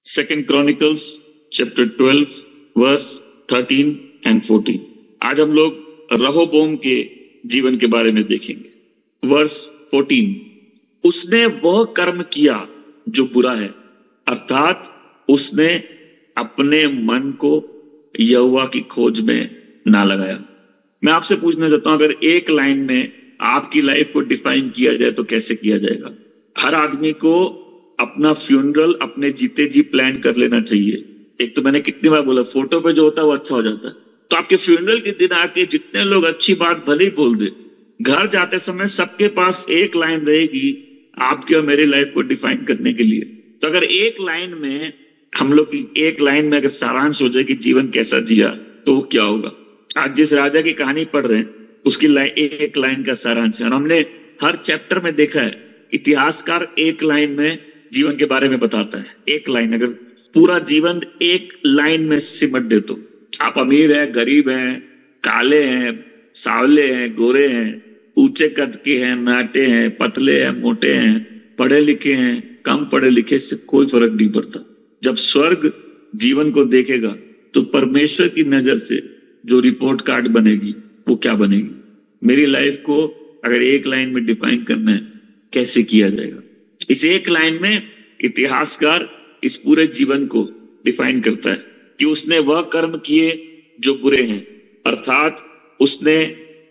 Second Chronicles chapter 12 verse 13 and 14। आज हम लोग रहोबोम के जीवन के बारे में देखेंगे। वर्स 14, उसने वह कर्म किया जो बुरा है, अर्थात उसने अपने मन को यहोवा की खोज में ना लगाया। मैं आपसे पूछना चाहता हूं, अगर एक लाइन में आपकी लाइफ को डिफाइन किया जाए तो कैसे किया जाएगा? हर आदमी को अपना फ्यूनरल अपने जीते जी प्लान कर लेना चाहिए। एक तो मैंने कितनी बार बोला, फोटो पे जो होता है वो अच्छा हो जाता है। तो आपके फ्यूनरल के दिन आके जितने लोग अच्छी बात भले ही बोल दे, घर जाते समय सबके पास एक लाइन रहेगी आपकी और मेरी लाइफ को डिफाइन करने के लिए। तो अगर एक लाइन में हम लोग की एक लाइन में अगर सारांश हो जाए कि जीवन कैसा जिया तो वो क्या होगा? आज जिस राजा की कहानी पढ़ रहे हैं उसकी एक लाइन का सारांश है। और हमने हर चैप्टर में देखा है इतिहासकार एक लाइन में जीवन के बारे में बताता है। एक लाइन, अगर पूरा जीवन एक लाइन में सिमट दे तो आप अमीर हैं, गरीब हैं, काले हैं, सांवले हैं, गोरे हैं, ऊंचे कद के हैं, नाटे हैं, पतले हैं, मोटे हैं, पढ़े लिखे हैं, कम पढ़े लिखे, से कोई फर्क नहीं पड़ता। जब स्वर्ग जीवन को देखेगा तो परमेश्वर की नजर से जो रिपोर्ट कार्ड बनेगी वो क्या बनेगी? मेरी लाइफ को अगर एक लाइन में डिफाइन करना है, कैसे किया जाएगा? इस एक लाइन में इतिहासकार इस पूरे जीवन को डिफाइन करता है कि उसने वह कर्म किए जो बुरे हैं, अर्थात उसने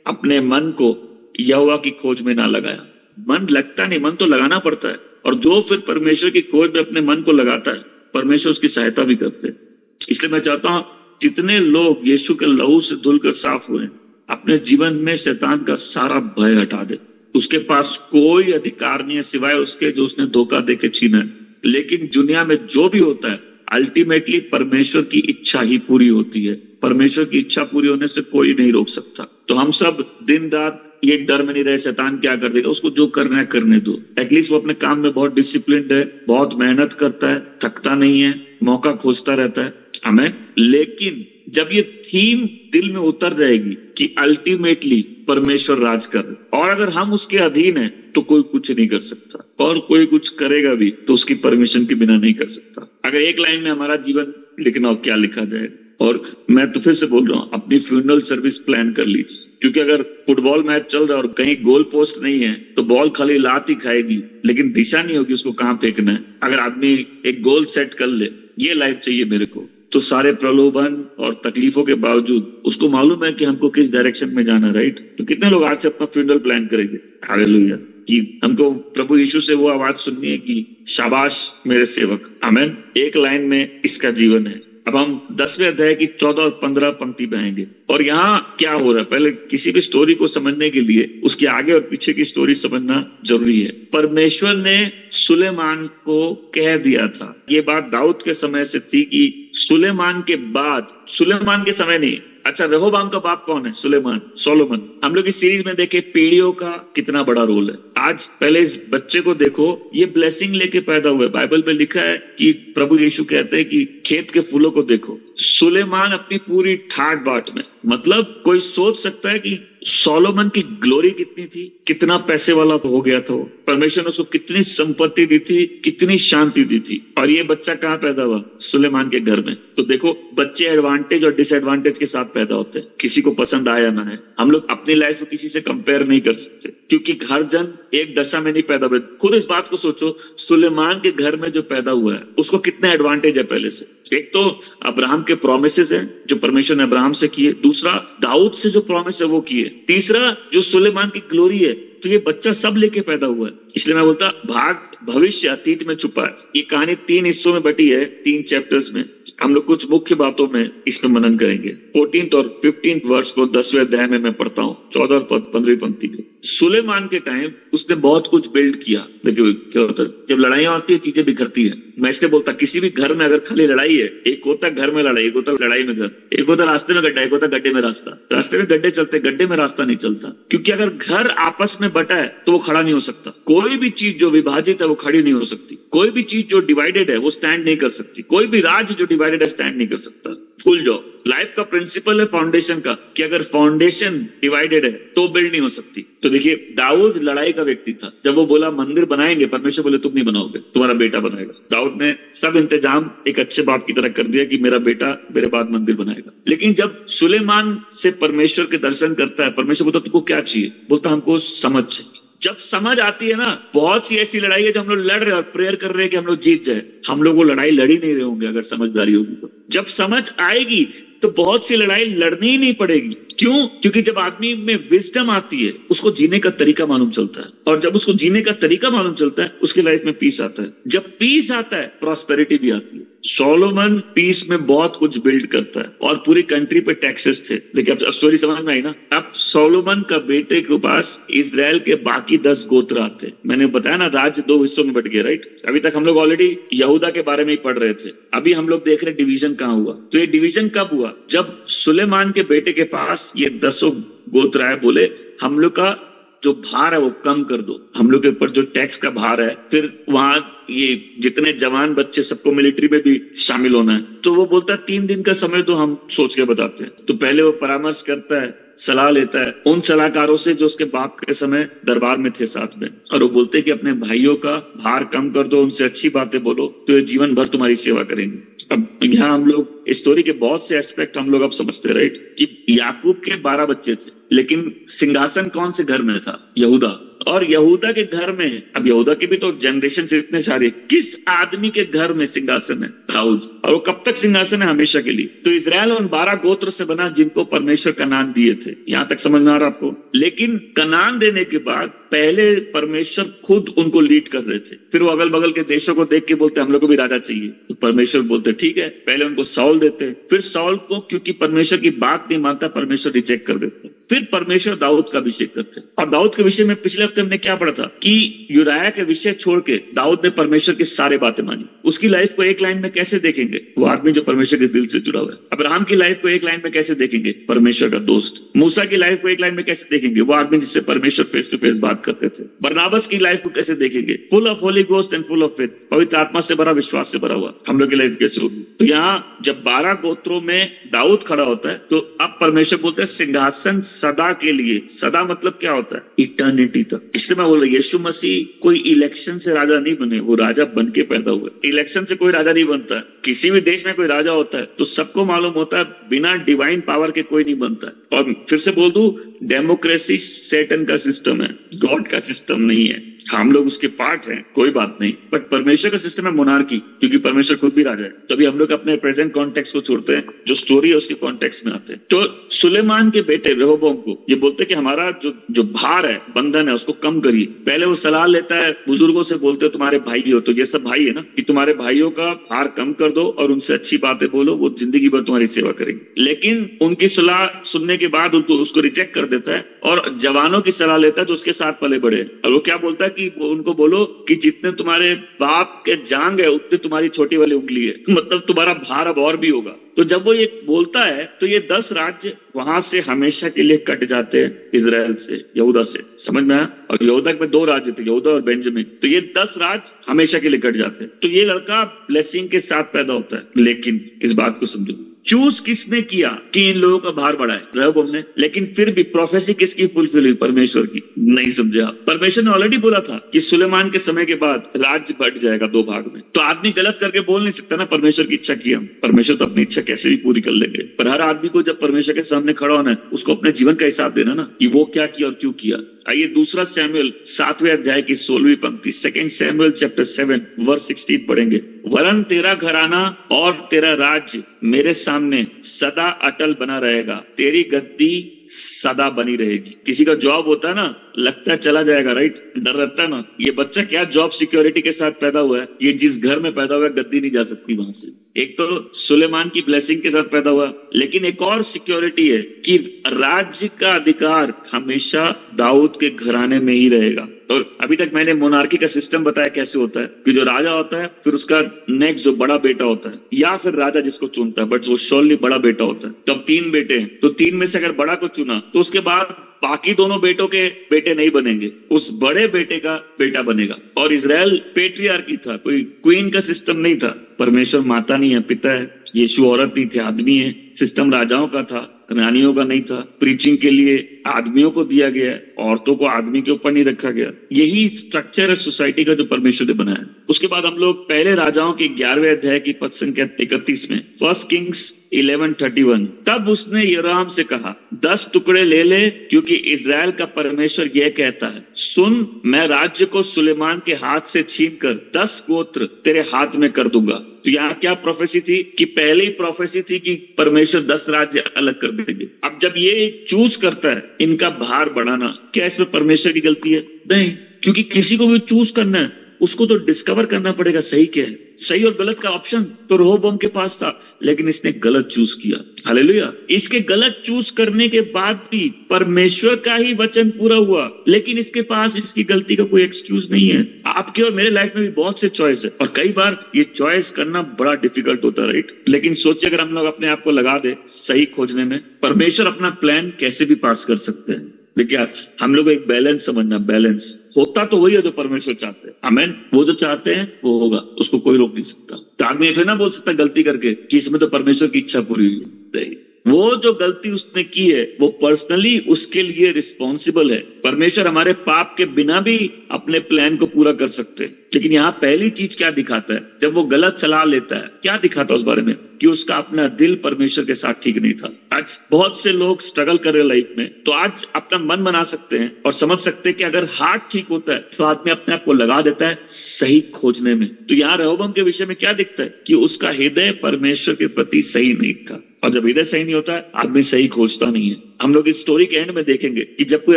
अपने मन को यहोवा की खोज में ना लगाया। मन लगता नहीं, मन तो लगाना पड़ता है। और जो फिर परमेश्वर की खोज में अपने मन को लगाता है, परमेश्वर उसकी सहायता भी करते हैं। इसलिए मैं चाहता हूं जितने लोग यीशु के लहू से धुलकर साफ हुए, अपने जीवन में शैतान का सारा भय हटा दे। उसके पास कोई अधिकार नहीं है सिवाय उसके जो उसने धोखा देके छीना है। लेकिन दुनिया में जो भी होता है अल्टीमेटली परमेश्वर की इच्छा ही पूरी होती है। परमेश्वर की इच्छा पूरी होने से कोई नहीं रोक सकता। तो हम सब दिन रात ये डर में नहीं रहे शैतान क्या कर देगा, उसको जो करना है करने दो। एटलीस्ट वो अपने काम में बहुत डिसिप्लिन्ड है, बहुत मेहनत करता है, थकता नहीं है, मौका खोजता रहता है। हमें लेकिन जब ये थीम दिल में उतर जाएगी कि अल्टीमेटली परमेश्वर राज कर रहे और अगर हम उसके अधीन हैं तो कोई कुछ नहीं कर सकता, और कोई कुछ करेगा भी तो उसकी परमिशन के बिना नहीं कर सकता। अगर एक लाइन में हमारा जीवन लिखना हो, क्या लिखा जाएगा? और मैं तो फिर से बोल रहा हूं, अपनी फ्यूनरल सर्विस प्लान कर लीजिए। क्योंकि अगर फुटबॉल मैच चल रहा है और कहीं गोल पोस्ट नहीं है तो बॉल खाली लात ही खाएगी, लेकिन दिशा नहीं होगी उसको कहां फेंकना है। अगर आदमी एक गोल सेट कर ले, ये लाइफ चाहिए मेरे को, तो सारे प्रलोभन और तकलीफों के बावजूद उसको मालूम है कि हमको किस डायरेक्शन में जाना, राइट? तो कितने लोग आज से अपना फ्यूनरल प्लान करेंगे? हालेलुया। कि हमको प्रभु यीशु से वो आवाज सुननी है कि शाबाश मेरे सेवक, आमीन। एक लाइन में इसका जीवन है। अब हम 10वें अध्याय की 14 और 15 पंक्ति पे आएंगे। और यहाँ क्या हो रहा है, पहले किसी भी स्टोरी को समझने के लिए उसके आगे और पीछे की स्टोरी समझना जरूरी है। परमेश्वर ने सुलेमान को कह दिया था, ये बात दाऊद के समय से थी कि सुलेमान के बाद, सुलेमान के समय नहीं, अच्छा रहोबाम का बाप कौन है? सुलेमान, सोलोमन। हम लोग इस सीरीज में देखे पीढ़ियों का कितना बड़ा रोल है। आज पहले इस बच्चे को देखो, ये ब्लेसिंग लेके पैदा हुए। बाइबल में लिखा है कि प्रभु यीशु कहते हैं कि खेत के फूलों को देखो। सुलेमान अपनी पूरी ठाट बाट में, मतलब कोई सोच सकता है कि सोलोमन की ग्लोरी कितनी थी, कितना पैसे वाला हो गया था, परमेश्वर ने उसको कितनी संपत्ति दी थी, कितनी शांति दी थी। और ये बच्चा कहाँ पैदा हुआ? सुलेमान के घर में। तो देखो बच्चे एडवांटेज और डिसएडवांटेज के साथ पैदा होते हैं, किसी को पसंद आया ना है। हम लोग अपनी लाइफ को किसी से कंपेयर नहीं कर सकते क्योंकि हर जन एक दशा में नहीं पैदा हुए। खुद इस बात को सोचो, सुलेमान के घर में जो पैदा हुआ है उसको कितना एडवांटेज है पहले से। एक तो अब्राहम के प्रोमिसेस हैं जो परमेश्वर ने अब्राहम से किए, दूसरा दाऊद से जो प्रॉमिस है वो किए, तीसरा जो सुलेमान की ग्लोरी है। तो ये बच्चा सब लेके पैदा हुआ है। इसलिए मैं बोलता भाग भविष्य अतीत में छुपा है। ये कहानी 3 हिस्सों में बटी है, 3 चैप्टर्स में। हम लोग कुछ मुख्य बातों में इसमें मनन करेंगे। 14th और 15th वर्ष को 10वें अध्याय में मैं पढ़ता हूँ, 14 और 15वीं पंक्ति में। सुलेमान के टाइम उसने बहुत कुछ बिल्ड किया। देखिए क्या होता है, जब लड़ाइयां होती है चीजें बिखरती है। मैं इसलिए बोलता किसी भी घर में अगर खाली लड़ाई है, एक होता घर में लड़ाई, एक होता लड़ाई में घर, एक होता रास्ते में गड्ढा, एक होता गड्ढे में रास्ता। रास्ते में गड्ढे चलते, गड्ढे में रास्ता नहीं चलता। क्योंकि अगर घर आपस में बटा है तो वो खड़ा नहीं हो सकता। कोई भी चीज जो विभाजित है वो खड़ी नहीं हो सकती। कोई भी चीज जो डिवाइडेड है वो स्टैंड नहीं कर सकती, कोई भी राज्य जो डिवाइडेड है स्टैंड नहीं कर सकता। भूल जाओ। लाइफ का प्रिंसिपल है फाउंडेशन का कि अगर फाउंडेशन डिवाइडेड है तो बिल्ड नहीं हो सकती। तो देखिए दाऊद लड़ाई का व्यक्ति था। जब वो बोला मंदिर बनाएंगे, परमेश्वर बोले तुम नहीं बनाओगे, तुम्हारा बेटा बनाएगा। दाऊद ने सब इंतजाम एक अच्छे बाप की तरह कर दिया कि मेरा बेटा मेरे बाद मंदिर बनाएगा। लेकिन जब सुलेमान से परमेश्वर के दर्शन करता है, परमेश्वर बोलता तुमको क्या चाहिए? बोलता हमको समझ चाहिए। जब समझ आती है ना, बहुत सी ऐसी लड़ाई है जो हम लोग लड़ रहे हैं और प्रेयर कर रहे हैं कि हम लोग जीत जाए, हम लोग वो लड़ाई लड़ ही नहीं रहे होंगे अगर समझदारी होगी तो। जब समझ आएगी तो बहुत सी लड़ाई लड़नी ही नहीं पड़ेगी। क्यों? क्योंकि जब आदमी में विजडम आती है उसको जीने का तरीका मालूम चलता है, और जब उसको जीने का तरीका मालूम चलता है उसकी लाइफ में पीस आता है। जब पीस आता है प्रॉस्पेरिटी भी आती है। सोलोमन पीस में बहुत कुछ बिल्ड करता है और पूरी कंट्री पे टैक्सेस थे। देखिए अब स्टोरी समझ में आई ना। अब सोलोमन का बेटे के पास इजराइल के बाकी 10 गोत्र आते। मैंने बताया ना राज्य 2 हिस्सों में बट गया, राइट। अभी तक हम लोग ऑलरेडी यहूदा के बारे में ही पढ़ रहे थे। अभी हम लोग देख रहे डिवीजन कहाँ हुआ। तो ये डिवीजन कब हुआ? जब सुलेमान के बेटे के पास ये 10 गोत्र आए, बोले हम लोग का जो भार है वो कम कर दो, हम लोग के ऊपर जो टैक्स का भार है। फिर वहां ये जितने जवान बच्चे सबको मिलिट्री में भी शामिल होना है। तो वो बोलता है 3 दिन का समय तो हम सोच के बताते हैं। तो पहले वो परामर्श करता है, सलाह लेता है उन सलाहकारों से जो उसके बाप के समय दरबार में थे साथ में, और वो बोलते हैं कि अपने भाइयों का भार कम कर दो, उनसे अच्छी बातें बोलो, तो ये जीवन भर तुम्हारी सेवा करेंगे। अब यहाँ हम लोग स्टोरी के बहुत से एस्पेक्ट हम लोग अब समझते, राइट, कि याकूब के 12 बच्चे थे, लेकिन सिंहासन कौन से घर में था? यहूदा। और यहूदा के घर में, अब यहूदा के भी तो जनरेशन से इतने सारे, किस आदमी के घर में सिंहासन है? दाऊद। और वो कब तक सिंहासन है? हमेशा के लिए। तो इजराइल उन 12 गोत्र से बना जिनको परमेश्वर कनान दिए थे। यहां तक समझ में आ रहा आपको? लेकिन कनान देने के बाद पहले परमेश्वर खुद उनको लीड कर रहे थे। फिर वो अगल बगल के देशों को देख के बोलते हम लोग को भी राजा चाहिए। तो परमेश्वर बोलते ठीक है, पहले उनको सौल देते, फिर सौल को क्योंकि परमेश्वर की बात नहीं मानता परमेश्वर रिजेक्ट कर देते। फिर परमेश्वर दाऊद का अभिषेक करते। और दाऊद के विषय में पिछले हफ्ते हमने क्या पढ़ा था कि यूराया के विषय छोड़ के दाऊद ने परमेश्वर की सारी बातें मानी। उसकी लाइफ को एक लाइन में कैसे देखेंगे? वो आदमी जो परमेश्वर के दिल से जुड़ा हुआ है। अब्राहम की लाइफ को एक लाइन में कैसे देखेंगे? परमेश्वर का दोस्त। मूसा की लाइफ को एक लाइन में कैसे देखेंगे? वो आदमी जिससे परमेश्वर फेस टू फेस बात करते थे। बरनाबस की लाइफ को कैसे देखेंगे? Full of Holi ghost and full of faith, पवित्र आत्मा से भरा, विश्वास से भरा हुआ। हम लोग की लाइफ कैसे होगी? तो यहाँ जब 12 गोत्रों में दाऊद खड़ा होता है तो अब परमेश्वर बोलते हैं सिंहासन सदा के लिए। सदा मतलब क्या होता है? इटर्निटी तक। इसलिए मैं बोल रहा, यीशु मसीह कोई इलेक्शन से राजा नहीं बने, वो राजा बन के पैदा हुए। इलेक्शन से कोई राजा नहीं बनता। किसी भी देश में कोई राजा होता है तो सबको मालूम होता है बिना डिवाइन पावर के कोई नहीं बनता। और फिर से बोल दूं, डेमोक्रेसी सैटन का सिस्टम है, गॉड का सिस्टम नहीं है। हम लोग उसके पार्ट हैं, कोई बात नहीं, बट परमेश्वर का सिस्टम है मोनार्की, क्योंकि परमेश्वर खुद भी राजा है। तो अभी हम लोग अपने प्रेजेंट कॉन्टेक्स्ट को छोड़ते हैं, जो स्टोरी है उसके कॉन्टेक्स्ट में आते हैं। तो सुलेमान के बेटे रेहोबोम को ये बोलते हैं कि हमारा जो भार है, बंधन है, उसको कम करिए। पहले वो सलाह लेता है, बुजुर्गों से बोलते हो तुम्हारे भाई हो, तो ये सब भाई है ना, कि तुम्हारे भाइयों का भार कम कर दो और उनसे अच्छी बातें बोलो, वो जिंदगी भर तुम्हारी सेवा करेंगे। लेकिन उनकी सलाह सुनने के बाद उसको रिजेक्ट कर देता है और जवानों की सलाह लेता है जो उसके साथ पले बड़े। और वो क्या बोलता है कि उनको बोलो कि जितने तुम्हारे बाप के जांग है उतने तुम्हारी छोटी वाली उंगली है, मतलब तुम्हारा भार अब और भी होगा। तो जब वो ये बोलता है तो ये 10 राज्य वहां से हमेशा के लिए कट जाते हैं, इजराइल से, यहूदा से। समझ में आया? और यहूदा में 2 राज्य थे, यहूदा और बेंजामिन। तो ये 10 राज्य हमेशा के लिए कट जाते हैं। तो ये लड़का ब्लेसिंग के साथ पैदा होता है। लेकिन इस बात को समझो, चूज किसने किया कि इन लोगों का भार बढ़ाए? रेहोबोम ने। लेकिन फिर भी प्रोफेसी किसकी फुलफिल हुई? परमेश्वर की। नहीं समझा? परमेश्वर ने ऑलरेडी बोला था कि सुलेमान के समय के बाद राज्य बट जाएगा 2 भाग में। तो आदमी गलत करके बोल नहीं सकता ना परमेश्वर की इच्छा की हम। परमेश्वर तो अपनी इच्छा कैसे भी पूरी कर लेंगे, पर हर आदमी को जब परमेश्वर के सामने खड़ा होना है उसको अपने जीवन का हिसाब देना ना, कि वो क्या किया और क्यों किया। आइए 2 शमूएल 7वें अध्याय की 16वीं पंक्ति, 2 शमूएल चैप्टर 7 वर्स 16 पढ़ेंगे। वरन तेरा घराना और तेरा राज्य मेरे सामने सदा अटल बना रहेगा, तेरी गद्दी सदा बनी रहेगी। किसी का जॉब होता है ना, लगता है चला जाएगा, राइट, डर रहता है ना। ये बच्चा क्या जॉब सिक्योरिटी के साथ पैदा हुआ है, ये जिस घर में पैदा हुआ है गद्दी नहीं जा सकती वहां से। एक तो सुलेमान की ब्लेसिंग के साथ पैदा हुआ, लेकिन एक और सिक्योरिटी है कि राज्य का अधिकार हमेशा दाऊद के घराने में ही रहेगा। और अभी तक मैंने मोनार्की का सिस्टम बताया कैसे होता है कि जो राजा होता है फिर उसका नेक्स्ट जो बड़ा बेटा होता है, या फिर राजा जिसको चुनता है, बट वो श्योरली बड़ा बेटा होता है। तो अब 3 बेटे हैं, तो 3 में से अगर बड़ा को चुना तो उसके बाद बाकी दोनों बेटों के बेटे नहीं बनेंगे, उस बड़े बेटे का बेटा बनेगा। और इजराइल पेट्रियार्की था, कोई क्वीन का सिस्टम नहीं था। परमेश्वर माता नहीं है, पिता है। यीशु औरत नहीं थे, आदमी है। सिस्टम राजाओं का था, रानियों का नहीं था। प्रीचिंग के लिए आदमियों को दिया गया है, औरतों को आदमी के ऊपर नहीं रखा गया। यही स्ट्रक्चर है सोसाइटी का जो परमेश्वर ने बनाया। उसके बाद हम लोग पहले राजाओं के 11वें अध्याय की पद संख्या 31 में, 1 किंग्स 11:31, तब उसने योराम से कहा, 10 टुकड़े ले ले, क्योंकि इजराइल का परमेश्वर यह कहता है, सुन, मैं राज्य को सुलेमान के हाथ से छीनकर 10 गोत्र तेरे हाथ में कर दूंगा। तो यहाँ क्या प्रोफेसी थी कि पहले ही प्रोफेसी थी कि परमेश्वर 10 राज्य अलग कर देंगे। अब जब ये चूज करता है इनका भार बढ़ाना, क्या इसमें परमेश्वर की गलती है? नहीं, क्योंकि किसी को भी चूज करना है उसको तो डिस्कवर करना पड़ेगा सही क्या है। सही और गलत का ऑप्शन तो रेहोबोम के पास था, लेकिन इसने गलत चूज किया। हालेलुया। इसके गलत चूज करने के बाद भी परमेश्वर का ही वचन पूरा हुआ, लेकिन इसके पास इसकी गलती का कोई एक्सक्यूज नहीं है। आपके और मेरे लाइफ में भी बहुत से चॉइस है, और कई बार ये चॉइस करना बड़ा डिफिकल्ट होता है, राइट। लेकिन सोचिए अगर हम लोग अपने आप को लगा दे सही खोजने में, परमेश्वर अपना प्लान कैसे भी पास कर सकते हैं। देखिए हम लोग एक बैलेंस समझना, बैलेंस होता तो वही है जो परमेश्वर चाहते हैं। आमेन। वो जो चाहते हैं वो होगा, उसको कोई रोक नहीं सकता। तो आदमी ऐसे ना बोल सकता गलती करके कि इसमें तो परमेश्वर की इच्छा पूरी हुई। वो जो गलती उसने की है वो पर्सनली उसके लिए रिस्पॉन्सिबल है। परमेश्वर हमारे पाप के बिना भी अपने प्लान को पूरा कर सकते हैं। लेकिन यहाँ पहली चीज क्या दिखाता है, जब वो गलत सलाह लेता है, क्या दिखाता है उस बारे में, कि उसका अपना दिल परमेश्वर के साथ ठीक नहीं था। आज बहुत से लोग स्ट्रगल कर रहे हैं लाइफ में, तो आज अपना मन बना सकते हैं और समझ सकते हैं कि अगर हार्ट ठीक होता है तो आदमी अपने आप को लगा देता है सही खोजने में। तो यहाँ रेहोबोम के विषय में क्या दिखता है कि उसका हृदय परमेश्वर के प्रति सही नहीं था, और जब हृदय सही नहीं होता है आदमी सही खोजता नहीं है। हम लोग इस स्टोरी के एंड में देखेंगे कि जब कोई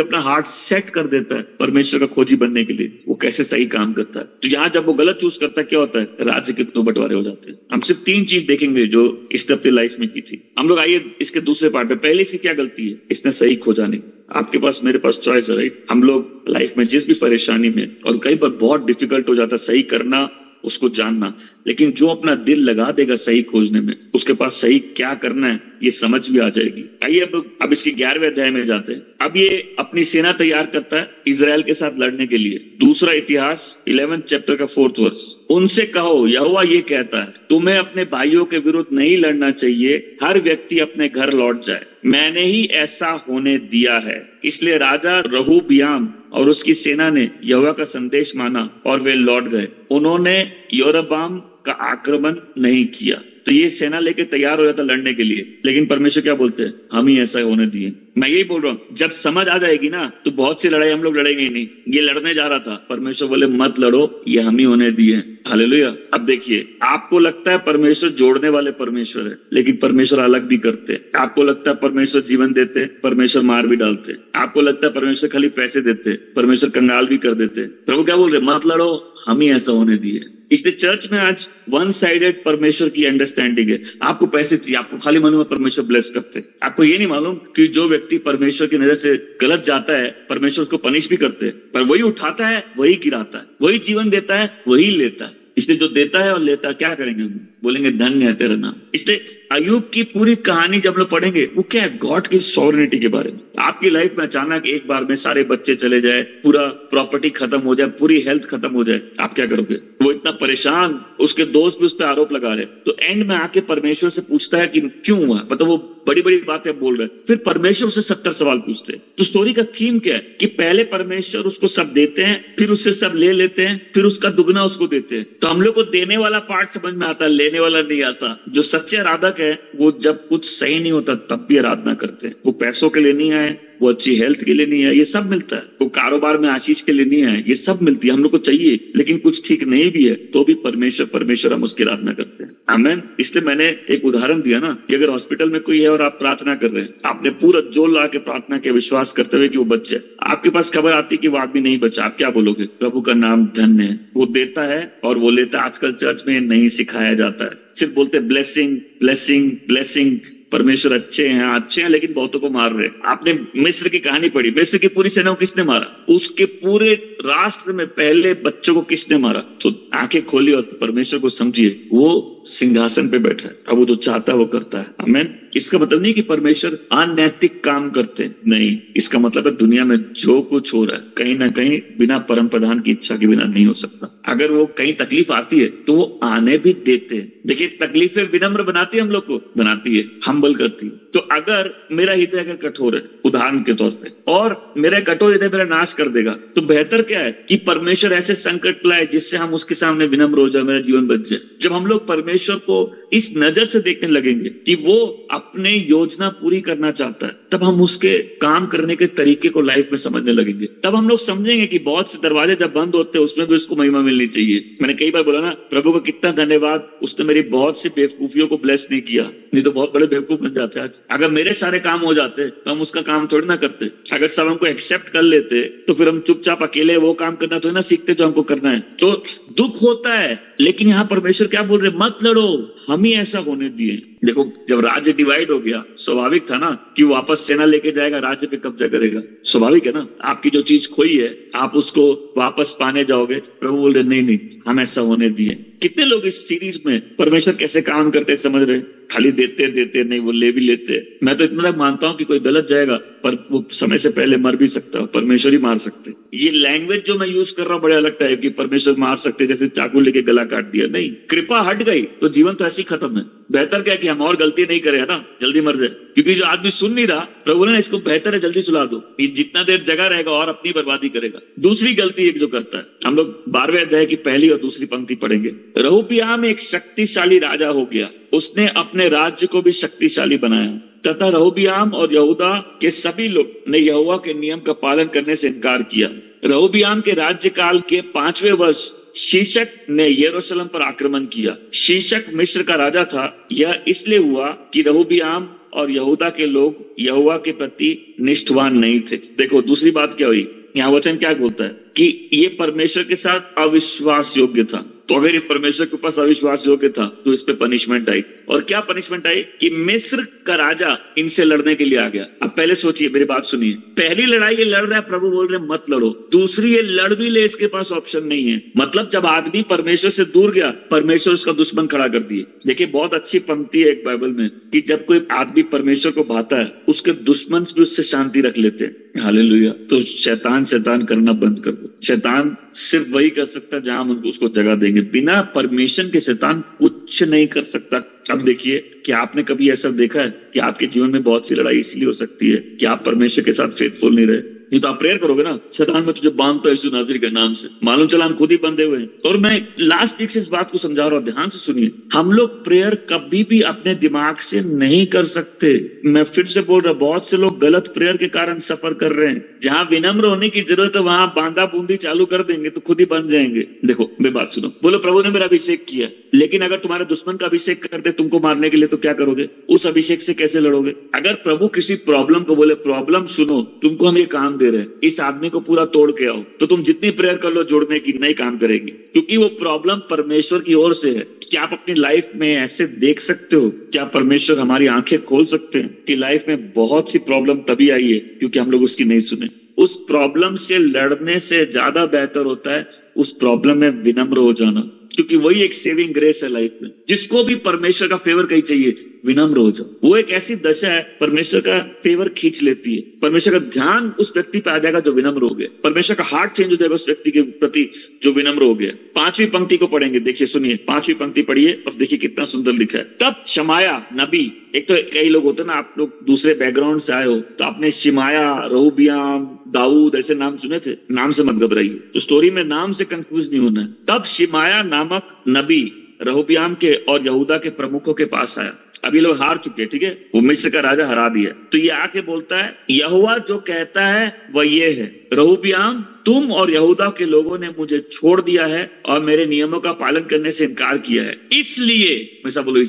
अपना हार्ट सेट कर देता है परमेश्वर का खोजी बनने के लिए, वो कैसे सही काम करता है। तो यहाँ जब वो गलत चूज करता है क्या होता है, राज्य के 2 बंटवारे हो जाते हैं। हम सिर्फ 3 चीज देखेंगे जो इसने अपनी लाइफ में की थी। हम लोग आइए इसके दूसरे पार्ट में। पहले से क्या गलती है, इसने सही खोजा नहीं। आपके पास मेरे पास चॉइस है, राइट। हम लोग लाइफ में जिस भी परेशानी में, और कई बार बहुत डिफिकल्ट हो जाता है सही करना, उसको जानना, लेकिन जो अपना दिल लगा देगा सही खोजने में, उसके पास सही क्या करना है ये समझ भी आ जाएगी। आइए अब इसके 11वें अध्याय में जाते हैं। अब ये अपनी सेना तैयार करता है इजराइल के साथ लड़ने के लिए। दूसरा इतिहास 11th चैप्टर का 4th वर्स, उनसे कहो यहोवा ये कहता है, तुम्हें अपने भाइयों के विरुद्ध नहीं लड़ना चाहिए, हर व्यक्ति अपने घर लौट जाए, मैंने ही ऐसा होने दिया है। इसलिए राजा रहोबियाम और उसकी सेना ने यहोवा का संदेश माना और वे लौट गए। उन्होंने योरबाम का आक्रमण नहीं किया। तो ये सेना लेके तैयार हो जाता लड़ने के लिए, लेकिन परमेश्वर क्या बोलते हैं, हम ही ऐसा होने दिए। मैं यही बोल रहा हूं, जब समझ आ जाएगी ना तो बहुत सी लड़ाई हम लोग लड़ेंगे ही नहीं। ये लड़ने जा रहा था, परमेश्वर बोले मत लड़ो, ये हम ही होने दिए। हालेलुया। अब देखिए, आपको लगता है परमेश्वर जोड़ने वाले परमेश्वर है, लेकिन परमेश्वर अलग भी करते हैं। आपको लगता है परमेश्वर जीवन देते, परमेश्वर मार भी डालते। आपको लगता है परमेश्वर खाली पैसे देते, परमेश्वर कंगाल भी कर देते। प्रभु क्या बोल रहे, मत लड़ो, हम ही ऐसा होने दिए। इसलिए चर्च में आज 1 साइडेड परमेश्वर की अंडरस्टैंडिंग है। आपको पैसे चाहिए, आपको खाली मालूम है परमेश्वर ब्लेस करते। आपको ये नहीं मालूम कि जो व्यक्ति परमेश्वर की नजर से गलत जाता है, परमेश्वर उसको पनिश भी करते हैं, पर वही उठाता है, वही गिराता है, वही जीवन देता है, वही लेता है। इसलिए जो देता है और लेता है, क्या करेंगे हम, बोलेंगे धन्य है तेरा नाम। इसलिए अय्यूब की पूरी कहानी जब लोग पढ़ेंगे, वो क्या है, गॉड की सॉवरेनिटी के बारे में। आपकी लाइफ में अचानक एक बार में सारे बच्चे चले जाए, पूरा प्रॉपर्टी खत्म हो जाए, पूरी हेल्थ खत्म हो जाए, आप क्या करोगे। वो इतना परेशान, उसके दोस्त भी उस पर आरोप लगा रहे, तो एंड में आके परमेश्वर से पूछता है कि क्यों हुआ, मतलब वो बड़ी बड़ी बातें बोल रहे, फिर परमेश्वर से 70 सवाल पूछते हैं। तो स्टोरी का थीम क्या है कि पहले परमेश्वर उसको सब देते हैं, फिर उससे सब ले लेते हैं, फिर उसका दुगना उसको देते हैं। तो हम लोग को देने वाला पार्ट समझ में आता है, लेने वाला नहीं आता। जो सच्चे आराधक है वो जब कुछ सही नहीं होता तब भी आराधना करते हैं। वो पैसों के लिए नहीं आए, वो अच्छी हेल्थ के लिए नहीं है, ये सब मिलता है। वो कारोबार में आशीष के लिए नहीं है, ये सब मिलती है, हम लोग को चाहिए। लेकिन कुछ ठीक नहीं भी है तो भी परमेश्वर हम उसकी आराधना करते हैं। आमीन। इसलिए मैंने एक उदाहरण दिया ना कि अगर हॉस्पिटल में कोई है और आप प्रार्थना कर रहे हैं, आपने पूरा जोर ला के प्रार्थना के विश्वास करते हुए कि वो बच जाए, आपके पास खबर आती कि वो आदमी नहीं बचा, आप क्या बोलोगे, प्रभु का नाम धन्य है, वो देता है और वो लेता है। आजकल चर्च में नहीं सिखाया जाता है, सिर्फ बोलते ब्लेसिंग ब्लेसिंग ब्लेसिंग। परमेश्वर अच्छे हैं, लेकिन बहुतों को मार रहे। आपने मिस्र की कहानी पढ़ी, मिस्र की पूरी सेना को किसने मारा, उसके पूरे राष्ट्र में पहले बच्चों को किसने मारा। तो आंखें खोली और परमेश्वर को समझिए, वो सिंहासन पे बैठा है, अब वो जो चाहता है वो करता है। आमीन। इसका मतलब नहीं कि परमेश्वर अनैतिक काम करते हैं, नहीं, इसका मतलब है दुनिया में जो कुछ हो रहा है कहीं ना कहीं बिना परम प्रधान की इच्छा के बिना नहीं हो सकता। अगर वो कहीं तकलीफ आती है तो वो आने भी देते हैं। देखिए, तकलीफें विनम्र बनाती है, हम लोग को बनाती है, हम्बल करती है। तो अगर मेरा हृदय अगर कठोर है, उदाहरण के तौर पे, और मेरा कठोर हृदय मेरा नाश कर देगा, तो बेहतर क्या है कि परमेश्वर ऐसे संकट लाए जिससे हम उसके सामने विनम्र हो जाए, मेरा जीवन बच जाए। जब हम लोग परमेश्वर को इस नजर से देखने लगेंगे कि वो अपने योजना पूरी करना चाहता है, तब हम उसके काम करने के तरीके को लाइफ में समझने लगेंगे। तब हम लोग समझेंगे कि बहुत से दरवाजे जब बंद होते हैं उसमें भी उसको महिमा मिलनी चाहिए। मैंने कई बार बोला ना, प्रभु को कितना धन्यवाद, उसने मेरी बहुत सी बेवकूफियों को ब्लेस नहीं किया, नहीं तो बहुत बड़े बेवकूफ बन जाते आज। अगर मेरे सारे काम हो जाते तो हम उसका काम थोड़ी ना करते। अगर सब हमको एक्सेप्ट कर लेते तो फिर हम चुपचाप अकेले वो काम करना थोड़ी ना सीखते जो हमको करना है। तो दुख होता है, लेकिन यहाँ परमेश्वर क्या बोल रहे, मत लड़ो, हम ही ऐसा होने दिए। देखो, जब राज्य डिवाइड हो गया, स्वाभाविक था ना कि वापस सेना लेके जाएगा, राज्य पे कब्जा करेगा। स्वाभाविक है ना, आपकी जो चीज खोई है आप उसको वापस पाने जाओगे। प्रभु बोल रहे नहीं नहीं, हम ऐसा होने दिए। कितने लोग इस सीरीज में परमेश्वर कैसे काम करते समझ रहे, खाली देते देते नहीं, वो ले भी लेते। मैं तो इतना तक मानता हूं कि कोई गलत जाएगा पर वो समय से पहले मर भी सकता है, परमेश्वर ही मार सकते। ये लैंग्वेज जो मैं यूज कर रहा हूँ बड़े अलग टाइप की, परमेश्वर मार सकते जैसे चाकू लेके गला काट दिया, नहीं, कृपा हट गई तो जीवन तो ऐसे ही खत्म है। बेहतर क्या कि हम और गलती नहीं करें, है ना, जल्दी मर जाए। क्योंकि जो आदमी सुन नहीं रहा, प्रभु ने इसको बेहतर है जल्दी सुला दो, ये जितना देर जगह रहेगा और अपनी बर्बादी करेगा। दूसरी गलती एक जो करता है, हम लोग 12वें अध्याय की पहली और दूसरी पंक्ति पढ़ेंगे। रहोबियाम एक शक्तिशाली राजा हो गया, उसने अपने राज्य को भी शक्तिशाली बनाया, तथा रहोबियाम और यहूदा के सभी लोग ने यहोवा के नियम का पालन करने से इनकार किया। रहोबियाम के राज्यकाल के 5वें वर्ष शीशक ने यरूशलेम पर आक्रमण किया। शीशक मिस्र का राजा था। यह इसलिए हुआ कि रहोबियाम और यहूदा के लोग यहोवा के प्रति निष्ठवान नहीं थे। देखो, दूसरी बात क्या हुई, यहाँ वचन क्या बोलता है कि ये परमेश्वर के साथ अविश्वास योग्य था। तो अगर ये परमेश्वर के पास अविश्वास योग्य था तो इस पे पनिशमेंट आई। और क्या पनिशमेंट आई कि मिस्र का राजा इनसे लड़ने के लिए आ गया। अब पहले सोचिए, मेरी बात सुनिए, पहली लड़ाई ये लड़ रहा है, प्रभु बोल रहे मत लड़ो। दूसरी ये लड़ भी ले, इसके पास ऑप्शन नहीं है। मतलब जब आदमी परमेश्वर से दूर गया, परमेश्वर उसका दुश्मन खड़ा कर दिए। देखिए, बहुत अच्छी पंक्ति है एक बाइबल में कि जब कोई आदमी परमेश्वर को भाता है, उसके दुश्मन भी उससे शांति रख लेते हैं। हालेलुया। तो शैतान करना बंद कर दो। शैतान सिर्फ वही कर सकता है जहां हम उनको उसको जगह देंगे। बिना परमिशन के शैतान कुछ नहीं कर सकता। अब देखिए कि आपने कभी ऐसा देखा है कि आपके जीवन में बहुत सी लड़ाई इसलिए हो सकती है कि आप परमेश्वर के साथ फेथफुल नहीं रहे। नहीं तो आप प्रेयर करोगे ना, शैतान में तुझे बांधता है यीशु नासरी के नाम से, मालूम चला हम खुद ही बंधे हुए हैं। और मैं लास्ट वीक से इस बात को समझा रहा हूं, ध्यान से सुनिए। हम लोग प्रेयर कभी भी अपने दिमाग से नहीं कर सकते। मैं फिर से बोल रहा, बहुत से लोग गलत प्रेयर के कारण सफर कर रहे हैं। जहां विनम्र होने की जरूरत है वहां बांधा बूंदी चालू कर देंगे तो खुद ही बन जाएंगे। देखो, मेरी बात सुनो, बोलो प्रभु ने मेरा अभिषेक किया, लेकिन अगर तुम्हारे दुश्मन का अभिषेक कर दे तुमको मारने के लिए तो क्या करोगे? उस अभिषेक से कैसे लड़ोगे? अगर प्रभु किसी प्रॉब्लम को बोले, प्रॉब्लम सुनो, तुमको हम ये काम दे रहे हैं, इस आदमी को पूरा तोड़ के आओ, तो तुम जितनी प्रेयर कर लो जोड़ने की नहीं काम करेगी, क्योंकि वो प्रॉब्लम परमेश्वर की ओर से है। क्या आप अपनी लाइफ में ऐसे देख सकते हो? क्या परमेश्वर हमारी आंखें खोल सकते हैं कि लाइफ में बहुत सी प्रॉब्लम तभी आई है क्योंकि हम लोग उसकी नहीं सुने। उस प्रॉब्लम से लड़ने से ज्यादा बेहतर होता है उस प्रॉब्लम में विनम्र हो जाना, क्योंकि वही एक सेविंग ग्रेस है लाइफ में। जिसको भी परमेश्वर का फेवर कहीं चाहिए, विनम्र हो जाओ। वो एक ऐसी दशा है, परमेश्वर का फेवर खींच लेती है। परमेश्वर का ध्यान उस व्यक्ति पे आ जाएगा जो विनम्र हो गया। परमेश्वर का हार्ट चेंज हो जाएगा उस व्यक्ति के प्रति जो विनम्र हो गया। 5वीं पंक्ति को पढ़ेंगे, देखिए, सुनिए, 5वीं पंक्ति पढ़िए और देखिए कितना सुंदर लिखा है। तब शमाया नबी, एक तो कई लोग होते हैं ना, आप लोग दूसरे बैकग्राउंड से आए हो तो आपने शिमाया, रहोबियाम, दाऊद ऐसे नाम सुने थे। नाम से मत घबराइए, तो स्टोरी में नाम से कंफ्यूज नहीं होना है। तब शिमाया नामक नबी रहोबियाम के और यहूदा के प्रमुखों के पास आया। अभी लोग हार चुके, ठीक है, वो मिस्र का राजा हरा दिया। तो ये आके बोलता है, यहोवा जो कहता है वह ये है, रहोबियाम, तुम और यहूदा के लोगों ने मुझे छोड़ दिया है और मेरे नियमों का पालन करने से इनकार किया है, इसलिए, हमेशा बोलो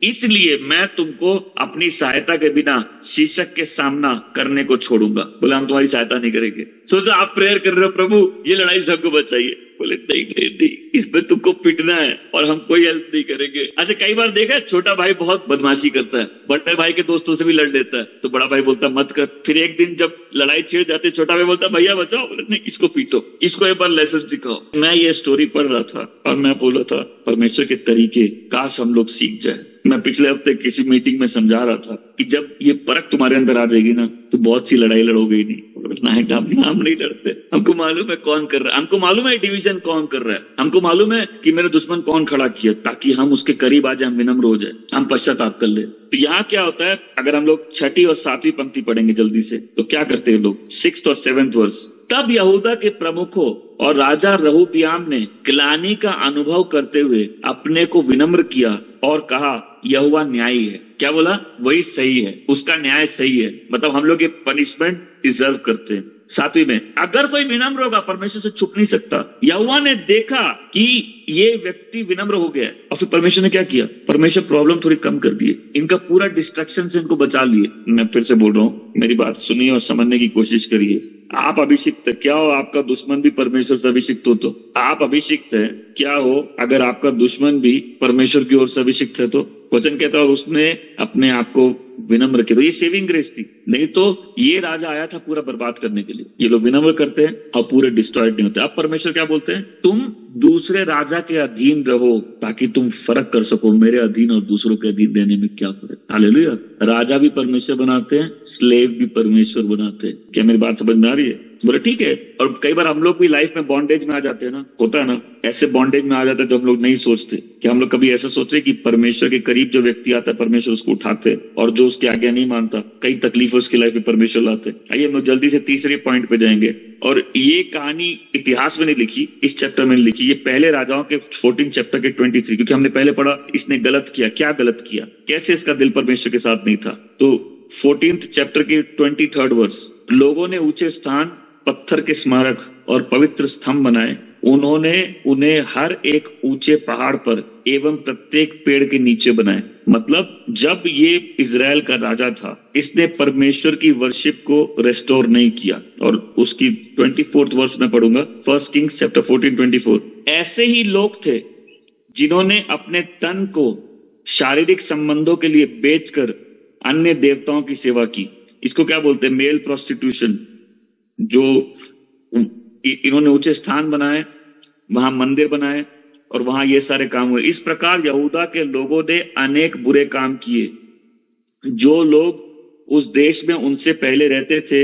इसलिए मैं तुमको अपनी सहायता के बिना शीशक के सामना करने को छोड़ूंगा। बोले हम तुम्हारी सहायता नहीं करेंगे। सोचो आप प्रेयर कर रहे हो, प्रभु ये लड़ाई से हमको बचाइए। बोले नहीं, इसमें तुमको पिटना है और हम कोई हेल्प नहीं करेंगे। ऐसे कई बार देखा, छोटा भाई बहुत बदमाशी करता है, बड़े भाई के दोस्तों से भी लड़ लेता है, तो बड़ा भाई बोलता मत कर। फिर एक दिन जब लड़ाई छिड़ जाती, छोटा भाई बोलता भैया बचाओ, बोले नहीं इसको पीटो, इसको एक बार लेसन सिखाओ। मैं ये स्टोरी पढ़ रहा था और मैं बोला था परमेश्वर के तरीके काश हम लोग सीख जाए। मैं पिछले हफ्ते किसी मीटिंग में समझा रहा था कि जब ये परख तुम्हारे अंदर आ जाएगी ना तो बहुत सी लड़ाई लड़ोगे ही नहीं। हम नहीं लड़ते, हमको मालूम है कौन कर रहा है, हमको मालूम है डिवीजन कौन कर रहा है, हमको मालूम है कि मेरा दुश्मन कौन खड़ा किया, ताकि हम उसके करीब आ जाए, हम विनम्र हो जाए, हम पश्चाताप कर ले। तो यहाँ क्या होता है, अगर हम लोग 6ठी और 7वीं पंक्ति पढ़ेंगे जल्दी से, तो क्या करते हैं लोग, 6th और 7th वर्स। तब यहूदा के प्रमुखों और राजा रहूब्याम ने ग्लानि का अनुभव करते हुए अपने को विनम्र किया और कहा यहोवा न्यायी है। क्या बोला, वही सही है, उसका न्याय सही है, मतलब हम लोग ये पनिशमेंट डिजर्व करते हैं। 7वीं में, अगर कोई विनम्र होगा परमेश्वर से छुप नहीं सकता। यहोवा ने देखा कि ये व्यक्ति विनम्र हो गया और फिर परमेश्वर ने क्या किया, परमेश्वर प्रॉब्लम थोड़ी कम कर दिए, इनका पूरा डिस्ट्रक्शन से इनको बचा लिए। मैं फिर से बोल रहा हूँ, मेरी बात सुनिए और समझने की कोशिश करिए। आप अभिषिक्त क्या हो, आपका दुश्मन भी परमेश्वर से अभिषिक्त हो तो आप अभिषिक्त है क्या हो, अगर आपका दुश्मन भी परमेश्वर की ओर से अभिषिक्त है तो वचन कहता है और उसने अपने आप को विनम्र किया। तो ये सेविंग ग्रेस थी, नहीं तो ये राजा आया था पूरा बर्बाद करने के लिए। ये लोग विनम्र करते हैं और पूरे डिस्ट्रॉयड नहीं होते। अब परमेश्वर क्या बोलते हैं, तुम दूसरे राजा के अधीन रहो ताकि तुम फर्क कर सको मेरे अधीन और दूसरों के अधीन रहने में क्या फर्क। हालेलुया। राजा भी परमेश्वर बनाते हैं, स्लेव भी परमेश्वर बनाते हैं। क्या मेरी बात समझ में आ रही है? बोले ठीक है। और कई बार हम लोग भी लाइफ में बॉन्डेज में आ जाते हैं ना, होता है ना, ऐसे बॉन्डेज में आ जाते हैं जो हम लोग नहीं सोचते। कि हम लोग कभी ऐसा सोचते कि परमेश्वर के करीब जो व्यक्ति आता है परमेश्वर उसको उठाते, और जो उसकी आज्ञा नहीं मानता कई तकलीफें उसकी लाइफ में परमेश्वर लाते। आइए हम लोग जल्दी से तीसरे पॉइंट पे जाएंगे। और ये कहानी इतिहास में नहीं लिखी, इस चैप्टर में लिखी, ये पहले राजाओं के 14 चैप्टर के 23, क्योंकि हमने पहले पढ़ा इसने गलत किया। क्या गलत किया, कैसे इसका दिल परमेश्वर के साथ नहीं था। तो 14th चैप्टर के 23rd वर्स, लोगों ने ऊंचे स्थान, पत्थर के स्मारक और पवित्र स्तंभ बनाए। उन्होंने उन्हें हर एक ऊंचे पहाड़ पर एवं प्रत्येक पेड़ के नीचे बनाए। मतलब जब ये इजराइल का राजा था, इसने परमेश्वर की वर्शिप को रेस्टोर नहीं किया। और उसकी 24th वर्स में पढ़ूंगा, 1 Kings चैप्टर 14:24। ऐसे ही लोग थे जिन्होंने अपने तन को शारीरिक संबंधों के लिए बेचकर अन्य देवताओं की सेवा की। इसको क्या बोलते हैं, मेल प्रोस्टिट्यूशन। जो इन्होंने ऊंचे स्थान बनाए, वहां मंदिर बनाए और वहां ये सारे काम हुए। इस प्रकार यहूदा के लोगों ने अनेक बुरे काम किए। जो लोग उस देश में उनसे पहले रहते थे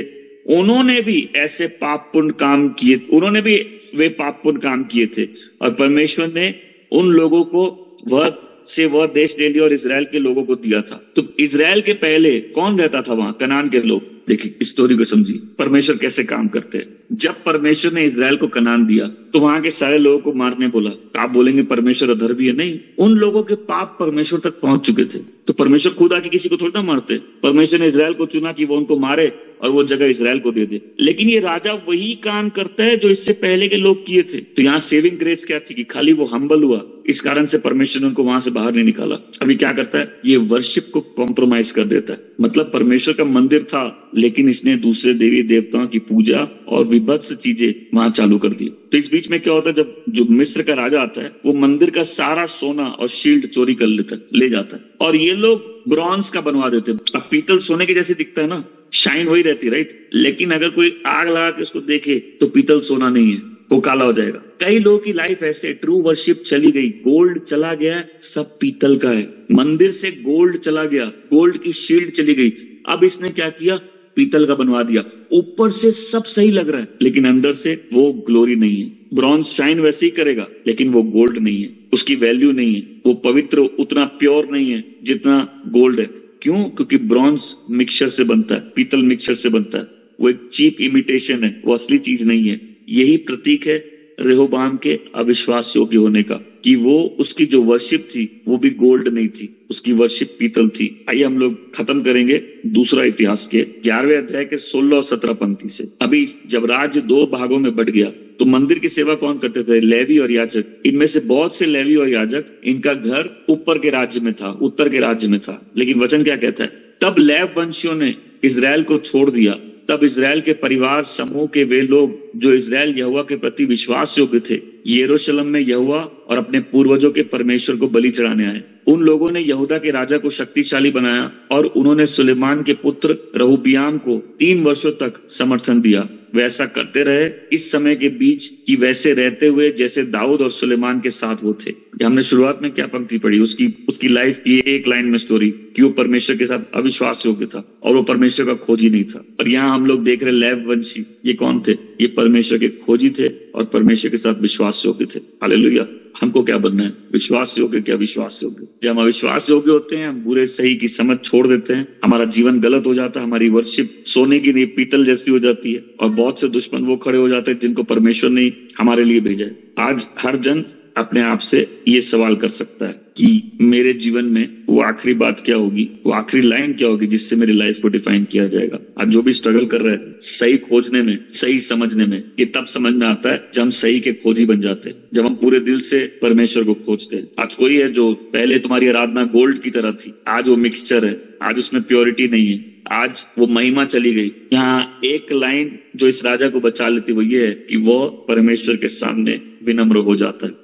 उन्होंने भी ऐसे पापपूर्ण काम किए, उन्होंने भी वे पापपूर्ण काम किए थे, और परमेश्वर ने उन लोगों को वह देश ले लिया और इजराइल के लोगों को दिया था। तो इजराइल के पहले कौन रहता था वहां, कनान के लोग। देखिए स्टोरी को समझिए, परमेश्वर कैसे काम करते हैं। जब परमेश्वर ने इजराइल को कनान दिया तो वहां के सारे लोगों को मारने बोला। आप बोलेंगे परमेश्वर अधर्मी है, नहीं, उन लोगों के पाप परमेश्वर तक पहुंच चुके थे। तो परमेश्वर खुद आके किसी को थोड़ी ना मारते। परमेश्वर ने इजराइल को चुना कि वो उनको मारे और वो जगह इजराइल को दे दे। लेकिन ये राजा वही काम करता है जो इससे पहले के लोग किए थे। तो यहाँ सेविंग ग्रेस क्या थी कि खाली वो हम्बल हुआ, इस कारण से परमेश्वर ने उनको वहां से बाहर नहीं निकाला। अभी क्या करता है, ये वर्शिप को कॉम्प्रोमाइज कर देता है। मतलब परमेश्वर का मंदिर था लेकिन इसने दूसरे देवी देवताओं की पूजा और विभत्स चीजें वहां चालू कर दी। तो इस बीच में क्या होता है, जब जो मिस्र का राजा आता है वो मंदिर का सारा सोना और शील्ड चोरी कर ले जाता है, और ये लोग ब्रॉन्ज का बनवा देते हैं। अब पीतल सोने के जैसे दिखता है ना, शाइन वही रहती है, राइट। लेकिन अगर कोई आग लगा के उसको देखे तो पीतल सोना नहीं है, वो काला हो जाएगा। कई लोगों की लाइफ ऐसे, ट्रू वर्शिप चली गई, गोल्ड चला गया, सब पीतल का है। मंदिर से गोल्ड चला गया, गोल्ड की शील्ड चली गई। अब इसने क्या किया, पीतल का बनवा दिया। ऊपर से सब सही लग रहा है लेकिन अंदर से वो ग्लोरी नहीं है। ब्रॉन्ज शाइन वैसे ही करेगा लेकिन वो गोल्ड नहीं है, उसकी वैल्यू नहीं है, वो पवित्र उतना प्योर नहीं है जितना गोल्ड है। क्यों? क्योंकि ब्रॉन्ज मिक्सचर से बनता है, पीतल मिक्सचर से बनता है। वो एक चीप इमिटेशन है, वो असली चीज नहीं है। यही प्रतीक है रेहोबाम के अविश्वास योग्य होने का, कि वो उसकी जो वर्शिप थी वो भी गोल्ड नहीं थी, उसकी वर्शिप पीतल थी। आइए हम लोग खत्म करेंगे दूसरा इतिहास के 11वें अध्याय के 16 और 17 पंक्ति से। अभी जब राज्य 2 भागों में बट गया तो मंदिर की सेवा कौन करते थे, लेवी और याजक। इनमें से बहुत से लेवी और याजक, इनका घर ऊपर के राज्य में था, उत्तर के राज्य में था। लेकिन वचन क्या कहता है, तब लेव वंशियों ने इजराइल को छोड़ दिया। तब इजराइल के परिवार समूह के वे लोग जो इजराइल यहोवा के प्रति विश्वास योग्य थे, यरूशलेम में यहोवा और अपने पूर्वजों के परमेश्वर को बलि चढ़ाने आए। उन लोगों ने यहूदा के राजा को शक्तिशाली बनाया और उन्होंने सुलेमान के पुत्र रहूबियाम को 3 वर्षों तक समर्थन दिया। वे ऐसा करते रहे इस समय के बीच कि वैसे रहते हुए जैसे दाऊद और सुलेमान के साथ वो थे। हमने शुरुआत में क्या पंक्ति पढ़ी, उसकी लाइफ की एक लाइन में स्टोरी कि वो परमेश्वर के साथ अविश्वास योग्य था और वो परमेश्वर का खोजी नहीं था। और यहाँ हम लोग देख रहे लेव वंशी, ये कौन थे? ये परमेश्वर के खोजी थे और परमेश्वर के साथ विश्वास योग्य थे। हालेलुया। हमको क्या बनना है? विश्वास योग्य क्या विश्वास योग्य? जब हम अविश्वास योग्य होते हैं, हम बुरे सही की समझ छोड़ देते हैं, हमारा जीवन गलत हो जाता है, हमारी वर्शिप सोने की नहीं पीतल जैसी हो जाती है और बहुत से दुश्मन वो खड़े हो जाते हैं जिनको परमेश्वर ने हमारे लिए भेजा है। आज हर जन अपने आप से ये सवाल कर सकता है कि मेरे जीवन में वो आखिरी बात क्या होगी, वो आखिरी लाइन क्या होगी जिससे मेरी लाइफ को डिफाइन किया जाएगा। आज जो भी स्ट्रगल कर रहे हैं सही खोजने में, सही समझने में, ये तब समझ में आता है जब हम सही के खोजी बन जाते हैं, जब हम पूरे दिल से परमेश्वर को खोजते हैं। आज कोई है जो पहले तुम्हारी आराधना गोल्ड की तरह थी, आज वो मिक्सचर है, आज उसमें प्योरिटी नहीं है, आज वो महिमा चली गई। यहाँ एक लाइन जो इस राजा को बचा लेती वो ये है कि वो परमेश्वर के सामने विनम्र हो जाता है।